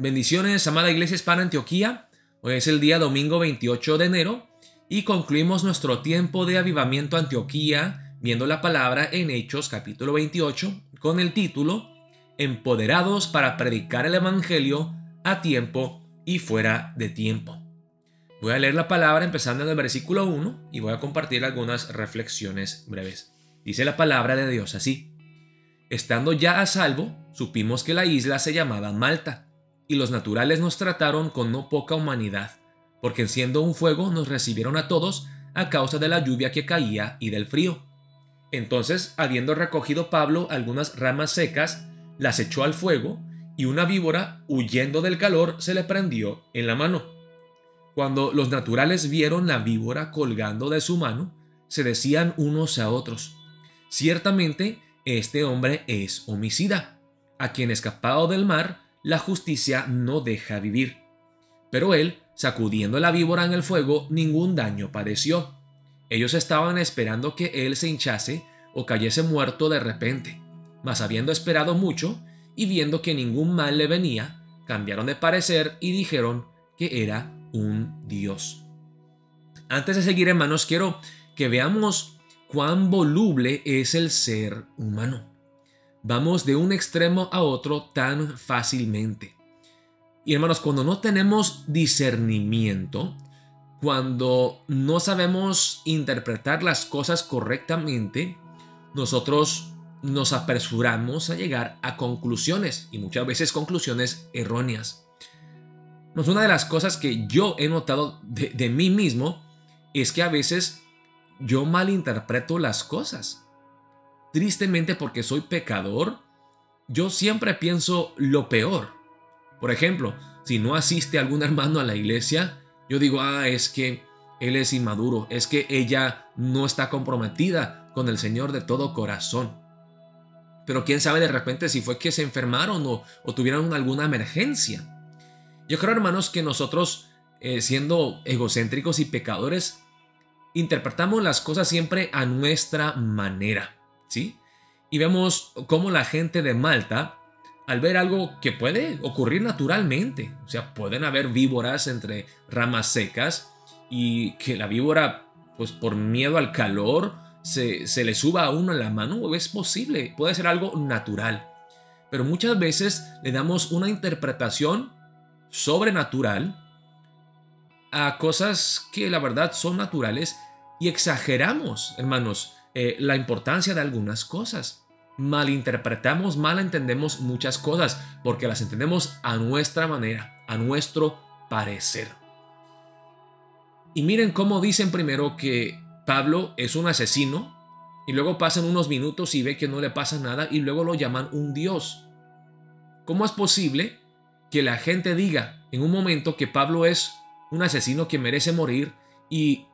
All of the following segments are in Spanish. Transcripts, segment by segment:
Bendiciones, amada Iglesia Hispana Antioquía. Hoy es el día domingo 28 de enero y concluimos nuestro tiempo de avivamiento Antioquía viendo la palabra en Hechos capítulo 28 con el título Empoderados para predicar el Evangelio a tiempo y fuera de tiempo. Voy a leer la palabra empezando en el versículo 1 y voy a compartir algunas reflexiones breves. Dice la palabra de Dios así: Estando ya a salvo, supimos que la isla se llamaba Malta, y los naturales nos trataron con no poca humanidad, porque enciendo un fuego nos recibieron a todos a causa de la lluvia que caía y del frío. Entonces, habiendo recogido Pablo algunas ramas secas, las echó al fuego, y una víbora, huyendo del calor, se le prendió en la mano. Cuando los naturales vieron la víbora colgando de su mano, se decían unos a otros: ciertamente, este hombre es homicida, a quien escapado del mar, la justicia no deja vivir. Pero él, sacudiendo la víbora en el fuego, ningún daño padeció. Ellos estaban esperando que él se hinchase o cayese muerto de repente. Mas habiendo esperado mucho y viendo que ningún mal le venía, cambiaron de parecer y dijeron que era un dios. Antes de seguir, hermanos, quiero que veamos cuán voluble es el ser humano. Vamos de un extremo a otro tan fácilmente. Y hermanos, cuando no tenemos discernimiento, cuando no sabemos interpretar las cosas correctamente, nosotros nos apresuramos a llegar a conclusiones, y muchas veces conclusiones erróneas. Una de las cosas que yo he notado de mí mismo es que a veces yo malinterpreto las cosas. Tristemente, porque soy pecador, yo siempre pienso lo peor. Por ejemplo, si no asiste algún hermano a la iglesia, yo digo, es que él es inmaduro, es que ella no está comprometida con el Señor de todo corazón. Pero quién sabe de repente si fue que se enfermaron o tuvieron alguna emergencia. Yo creo, hermanos, que nosotros, siendo egocéntricos y pecadores, interpretamos las cosas siempre a nuestra manera, ¿sí? Y vemos cómo la gente de Malta, al ver algo que puede ocurrir naturalmente, o sea, pueden haber víboras entre ramas secas y que la víbora, pues por miedo al calor, se le suba a uno en la mano, es posible, puede ser algo natural. Pero muchas veces le damos una interpretación sobrenatural a cosas que la verdad son naturales y exageramos, hermanos, la importancia de algunas cosas. Malinterpretamos, malentendemos muchas cosas porque las entendemos a nuestra manera, a nuestro parecer. Y miren cómo dicen primero que Pablo es un asesino y luego pasan unos minutos y ve que no le pasa nada y luego lo llaman un dios. ¿Cómo es posible que la gente diga en un momento que Pablo es un asesino que merece morir y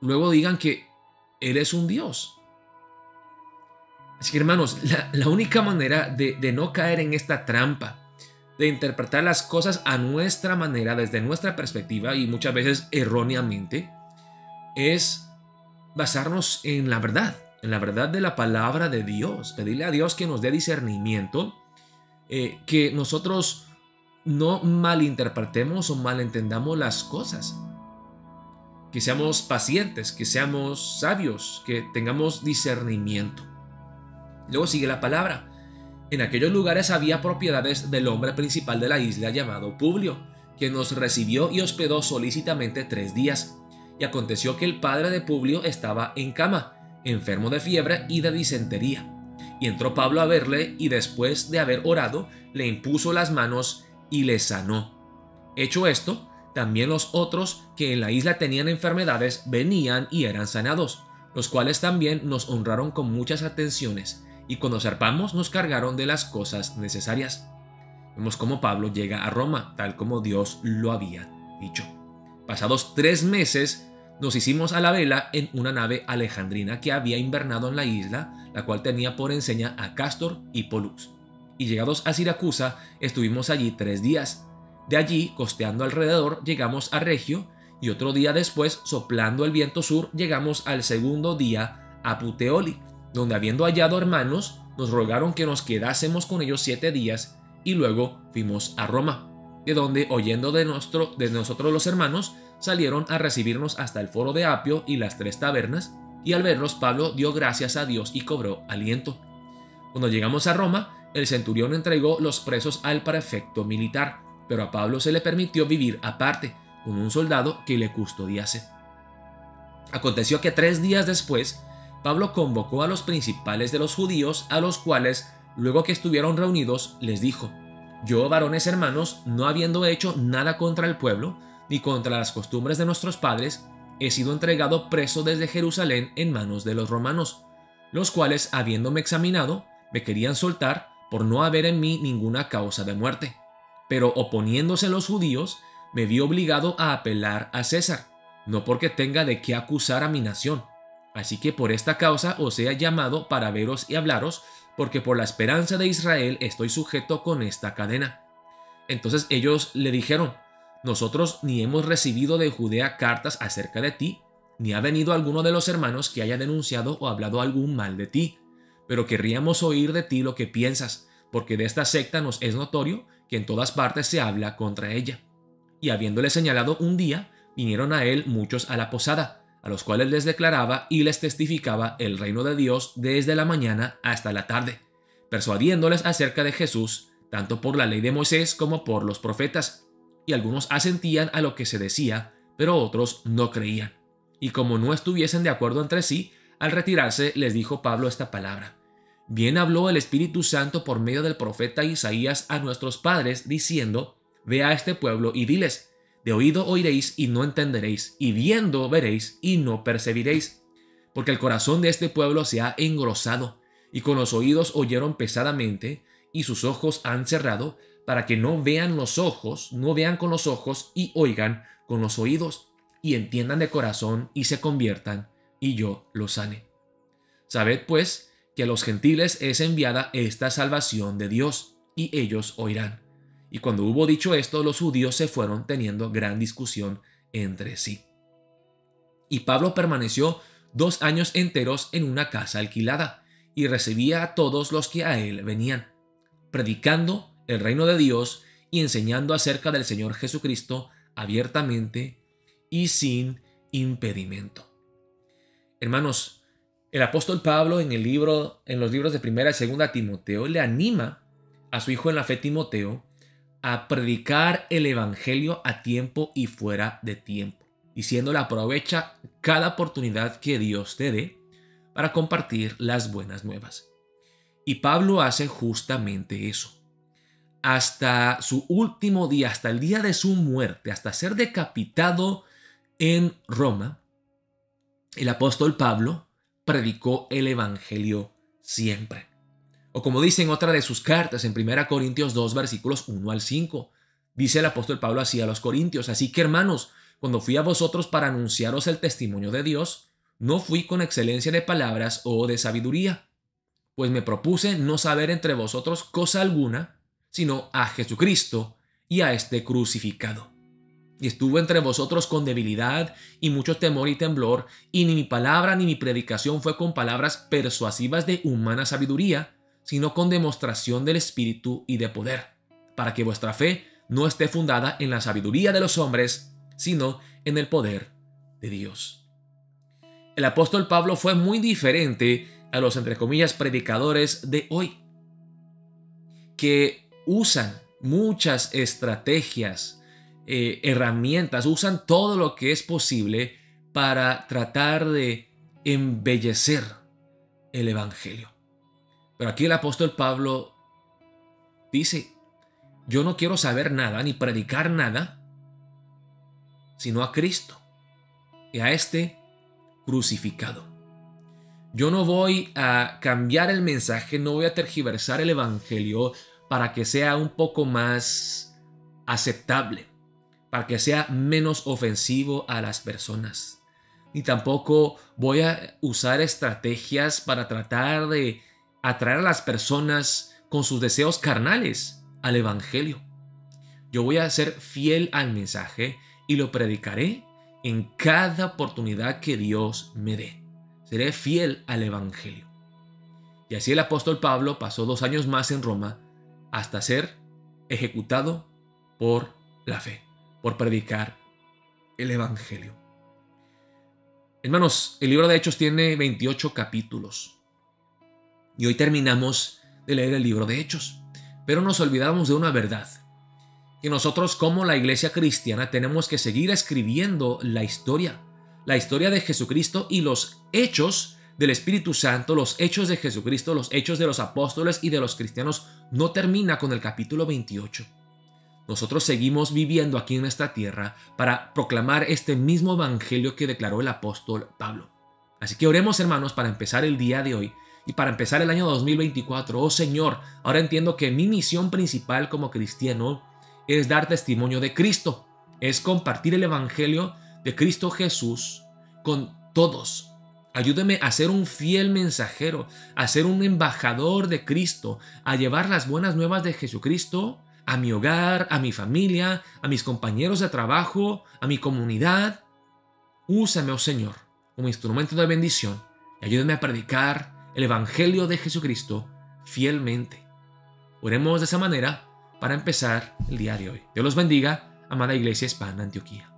luego digan que él es un dios? Así que, hermanos, la única manera de no caer en esta trampa, de interpretar las cosas a nuestra manera, desde nuestra perspectiva y muchas veces erróneamente, es basarnos en la verdad de la palabra de Dios, pedirle a Dios que nos dé discernimiento, que nosotros no malinterpretemos o malentendamos las cosas, que seamos pacientes, que seamos sabios, que tengamos discernimiento. Luego sigue la palabra. En aquellos lugares había propiedades del hombre principal de la isla llamado Publio, quien nos recibió y hospedó solícitamente 3 días. Y aconteció que el padre de Publio estaba en cama, enfermo de fiebre y de disentería. Y entró Pablo a verle y después de haber orado, le impuso las manos y le sanó. Hecho esto, también los otros que en la isla tenían enfermedades venían y eran sanados, los cuales también nos honraron con muchas atenciones, y cuando zarpamos nos cargaron de las cosas necesarias. Vemos cómo Pablo llega a Roma, tal como Dios lo había dicho. Pasados 3 meses, nos hicimos a la vela en una nave alejandrina que había invernado en la isla, la cual tenía por enseña a Cástor y Pólux. Y llegados a Siracusa, estuvimos allí 3 días. De allí, costeando alrededor, llegamos a Regio, y otro día después, soplando el viento sur, llegamos al segundo día a Puteoli, donde habiendo hallado hermanos, nos rogaron que nos quedásemos con ellos 7 días, y luego fuimos a Roma, de donde, oyendo de nosotros los hermanos, salieron a recibirnos hasta el foro de Apio y las 3 tabernas, y al vernos Pablo dio gracias a Dios y cobró aliento. Cuando llegamos a Roma, el centurión entregó los presos al prefecto militar, pero a Pablo se le permitió vivir aparte, con un soldado que le custodiase. Aconteció que 3 días después, Pablo convocó a los principales de los judíos, a los cuales, luego que estuvieron reunidos, les dijo: Yo, varones hermanos, no habiendo hecho nada contra el pueblo, ni contra las costumbres de nuestros padres, he sido entregado preso desde Jerusalén en manos de los romanos, los cuales, habiéndome examinado, me querían soltar por no haber en mí ninguna causa de muerte. Pero oponiéndose los judíos, me vi obligado a apelar a César, no porque tenga de qué acusar a mi nación. Así que por esta causa os he llamado para veros y hablaros, porque por la esperanza de Israel estoy sujeto con esta cadena. Entonces ellos le dijeron: Nosotros ni hemos recibido de Judea cartas acerca de ti, ni ha venido alguno de los hermanos que haya denunciado o hablado algún mal de ti, pero querríamos oír de ti lo que piensas, porque de esta secta nos es notorio que en todas partes se habla contra ella. Y habiéndole señalado un día, vinieron a él muchos a la posada, a los cuales les declaraba y les testificaba el reino de Dios desde la mañana hasta la tarde, persuadiéndoles acerca de Jesús, tanto por la ley de Moisés como por los profetas. Y algunos asentían a lo que se decía, pero otros no creían. Y como no estuviesen de acuerdo entre sí, al retirarse les dijo Pablo esta palabra: Bien habló el Espíritu Santo por medio del profeta Isaías a nuestros padres, diciendo: Ve a este pueblo y diles: De oído oiréis y no entenderéis, y viendo veréis y no percibiréis. Porque el corazón de este pueblo se ha engrosado, y con los oídos oyeron pesadamente, y sus ojos han cerrado, para que no vean con los ojos, y oigan con los oídos, y entiendan de corazón, y se conviertan, y yo los sane. Sabed pues que a los gentiles es enviada esta salvación de Dios, y ellos oirán. Y cuando hubo dicho esto, los judíos se fueron teniendo gran discusión entre sí. Y Pablo permaneció 2 años enteros en una casa alquilada, y recibía a todos los que a él venían, predicando el reino de Dios y enseñando acerca del Señor Jesucristo abiertamente y sin impedimento. Hermanos, el apóstol Pablo en los libros de 1 y 2 Timoteo le anima a su hijo en la fe Timoteo a predicar el evangelio a tiempo y fuera de tiempo, diciéndole: aprovecha cada oportunidad que Dios te dé para compartir las buenas nuevas. Y Pablo hace justamente eso. Hasta su último día, hasta el día de su muerte, hasta ser decapitado en Roma, el apóstol Pablo predicó el evangelio siempre. O como dice en otra de sus cartas, en 1 Corintios 2, versículos 1 al 5, dice el apóstol Pablo así a los corintios: Así que, hermanos, cuando fui a vosotros para anunciaros el testimonio de Dios, no fui con excelencia de palabras o de sabiduría, pues me propuse no saber entre vosotros cosa alguna, sino a Jesucristo y a este crucificado. Y estuve entre vosotros con debilidad y mucho temor y temblor, y ni mi palabra ni mi predicación fue con palabras persuasivas de humana sabiduría, sino con demostración del Espíritu y de poder, para que vuestra fe no esté fundada en la sabiduría de los hombres, sino en el poder de Dios. El apóstol Pablo fue muy diferente a los, entre comillas, predicadores de hoy, que usan muchas estrategias, herramientas, usan todo lo que es posible para tratar de embellecer el evangelio. Pero aquí el apóstol Pablo dice: yo no quiero saber nada ni predicar nada, sino a Cristo y a este crucificado. Yo no voy a cambiar el mensaje, no voy a tergiversar el evangelio para que sea un poco más aceptable, para que sea menos ofensivo a las personas. Ni tampoco voy a usar estrategias para tratar de atraer a las personas con sus deseos carnales al evangelio. Yo voy a ser fiel al mensaje y lo predicaré en cada oportunidad que Dios me dé. Seré fiel al evangelio. Y así el apóstol Pablo pasó 2 años más en Roma hasta ser ejecutado por la fe, por predicar el Evangelio. Hermanos, el libro de Hechos tiene 28 capítulos. Y hoy terminamos de leer el libro de Hechos. Pero nos olvidamos de una verdad. Que nosotros como la iglesia cristiana tenemos que seguir escribiendo la historia de Jesucristo y los hechos del Espíritu Santo, los hechos de Jesucristo, los hechos de los apóstoles y de los cristianos no termina con el capítulo 28. Nosotros seguimos viviendo aquí en esta tierra para proclamar este mismo evangelio que declaró el apóstol Pablo. Así que oremos, hermanos, para empezar el día de hoy y para empezar el año 2024. Oh Señor, ahora entiendo que mi misión principal como cristiano es dar testimonio de Cristo, es compartir el evangelio de Cristo Jesús con todos. Ayúdeme a ser un fiel mensajero, a ser un embajador de Cristo, a llevar las buenas nuevas de Jesucristo a mi hogar, a mi familia, a mis compañeros de trabajo, a mi comunidad. Úsame, oh Señor, como instrumento de bendición y ayúdame a predicar el evangelio de Jesucristo fielmente. Oremos de esa manera para empezar el día de hoy. Dios los bendiga, amada Iglesia Hispana Antioquía.